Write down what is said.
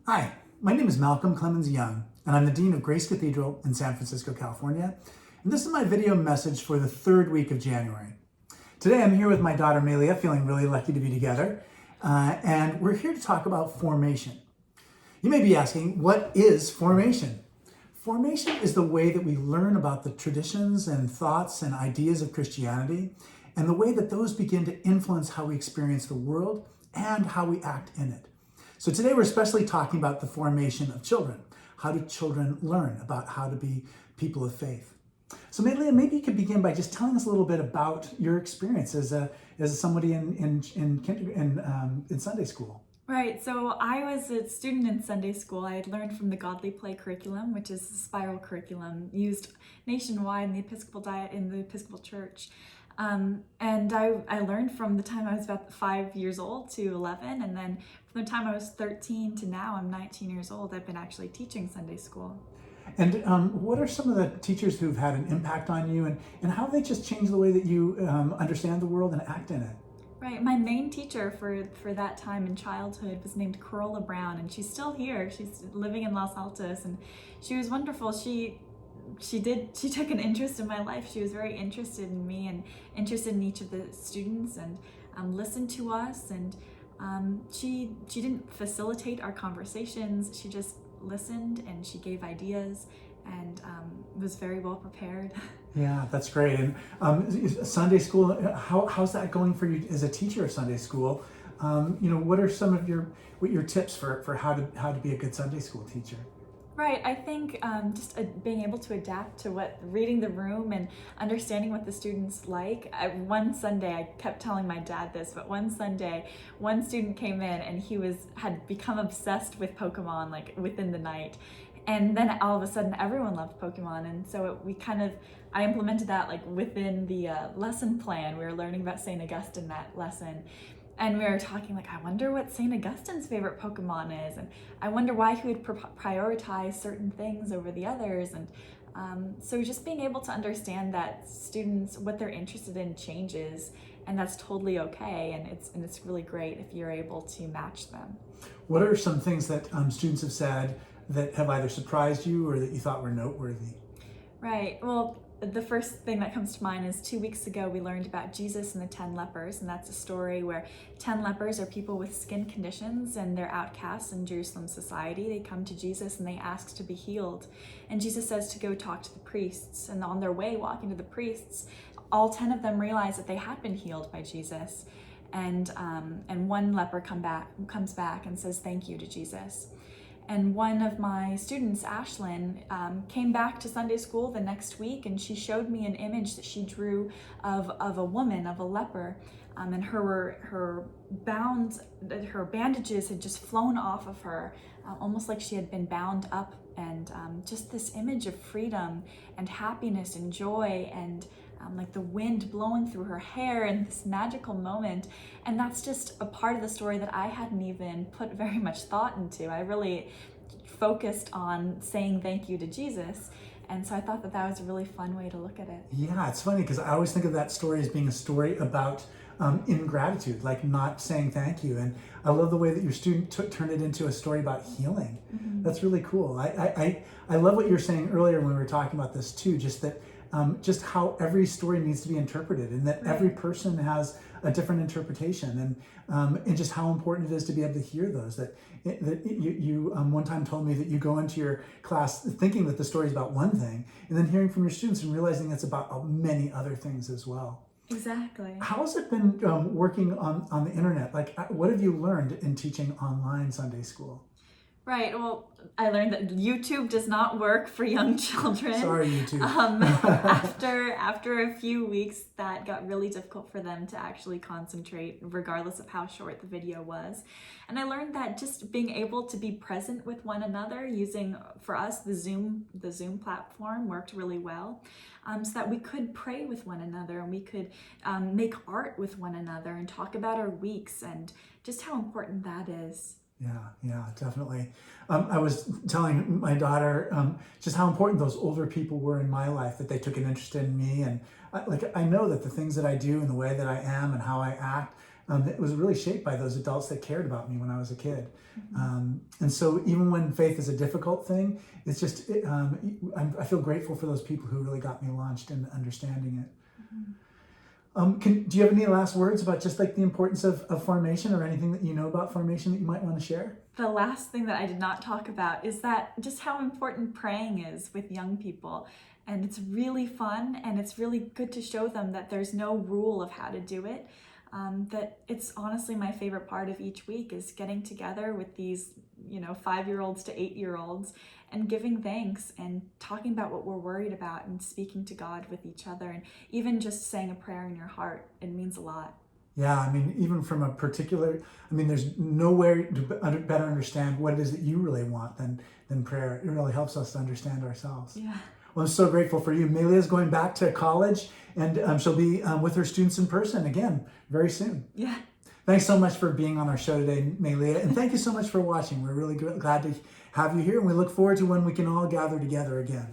Hi, my name is Malcolm Clemens Young, and I'm the Dean of Grace Cathedral in San Francisco, California. And this is my video message for the third week of January. Today I'm here with my daughter Melia, feeling really lucky to be together, and we're here to talk about formation. You may be asking, what is formation? Formation is the way that we learn about the traditions and thoughts and ideas of Christianity, and the way that those begin to influence how we experience the world and how we act in it. So today we're especially talking about the formation of children. How do children learn about how to be people of faith? So Melia, maybe you could begin by just telling us a little bit about your experience as somebody in Sunday school. Right, so I was a student in Sunday school. I had learned from the Godly Play curriculum, which is a spiral curriculum used nationwide in the Episcopal Diet in the Episcopal Church. And I learned from the time I was about 5 years old to 11, and then from the time I was 13 to now I'm 19 years old, I've been actually teaching Sunday school. And what are some of the teachers who've had an impact on you, and how have they just changed the way that you understand the world and act in it? Right, my main teacher for that time in childhood was named Corolla Brown, and she's still here. She's living in Los Altos, and she was wonderful. She took an interest in my life. She was very interested in me and interested in each of the students, and listened to us, and she didn't facilitate our conversations. She just listened, and she gave ideas, and was very well prepared. Yeah, that's great. And Sunday school, how's that going for you as a teacher of Sunday school? What are some of your tips for how to be a good Sunday school teacher? Right, I think just being able to adapt to reading the room and understanding what the students like. One Sunday, I kept telling my dad this, but one Sunday, one student came in and he had become obsessed with Pokemon like within the night. And then all of a sudden everyone loved Pokemon, and so I implemented that like within the lesson plan. We were learning about St. Augustine that lesson. And we were talking like, I wonder what St. Augustine's favorite Pokemon is, and I wonder why he would prioritize certain things over the others. And so just being able to understand that students, what they're interested in changes, and that's totally okay, and it's really great if you're able to match them. What are some things that students have said that have either surprised you or that you thought were noteworthy? Right, well, the first thing that comes to mind is 2 weeks ago we learned about Jesus and the 10 lepers, and that's a story where 10 lepers are people with skin conditions and they're outcasts in Jerusalem society. They come to Jesus and they ask to be healed, and Jesus says to go talk to the priests, and on their way walking to the priests, all 10 of them realize that they had been healed by Jesus, and one leper comes back and says thank you to Jesus. And one of my students, Ashlyn, came back to Sunday school the next week, and she showed me an image that she drew of a woman, of a leper, and her bandages had just flown off of her, almost like she had been bound up, and just this image of freedom and happiness and joy, and like the wind blowing through her hair, and this magical moment. And that's just a part of the story that I hadn't even put very much thought into. I really focused on saying thank you to Jesus. And so I thought that was a really fun way to look at it. Yeah, it's funny because I always think of that story as being a story about ingratitude, like not saying thank you. And I love the way that your student turned it into a story about healing. Mm-hmm. That's really cool. I love what you were saying earlier when we were talking about this too, just that just how every story needs to be interpreted, and that every person has a different interpretation, and just how important it is to be able to hear those. That you one time told me that you go into your class thinking that the story is about one thing, and then hearing from your students and realizing it's about many other things as well. Exactly. How has it been working on the internet? Like, what have you learned in teaching online Sunday school? Right, well, I learned that YouTube does not work for young children. Sorry, YouTube. After a few weeks, that got really difficult for them to actually concentrate, regardless of how short the video was. And I learned that just being able to be present with one another, using, for us, the Zoom platform worked really well, so that we could pray with one another, and we could make art with one another and talk about our weeks, and just how important that is. Yeah, definitely. I was telling my daughter just how important those older people were in my life, that they took an interest in me. And I know that the things that I do and the way that I am and how I act it was really shaped by those adults that cared about me when I was a kid. And so even when faith is a difficult thing, it's just, I feel grateful for those people who really got me launched in understanding it. Do you have any last words about just like the importance of formation, or anything that you know about formation that you might want to share? The last thing that I did not talk about is that just how important praying is with young people. And it's really fun, and it's really good to show them that there's no rule of how to do it. That it's honestly my favorite part of each week is getting together with these, 5-year-olds to 8-year-olds and giving thanks and talking about what we're worried about and speaking to God with each other, and even just saying a prayer in your heart. It means a lot. Yeah, I mean, even from a particular, there's nowhere to better understand what it is that you really want than prayer. It really helps us to understand ourselves. Yeah. Well, I'm so grateful for you. Melia's going back to college, and she'll be with her students in person again very soon. Yeah. Thanks so much for being on our show today, Melia, and thank you so much for watching. We're really glad to have you here, and we look forward to when we can all gather together again.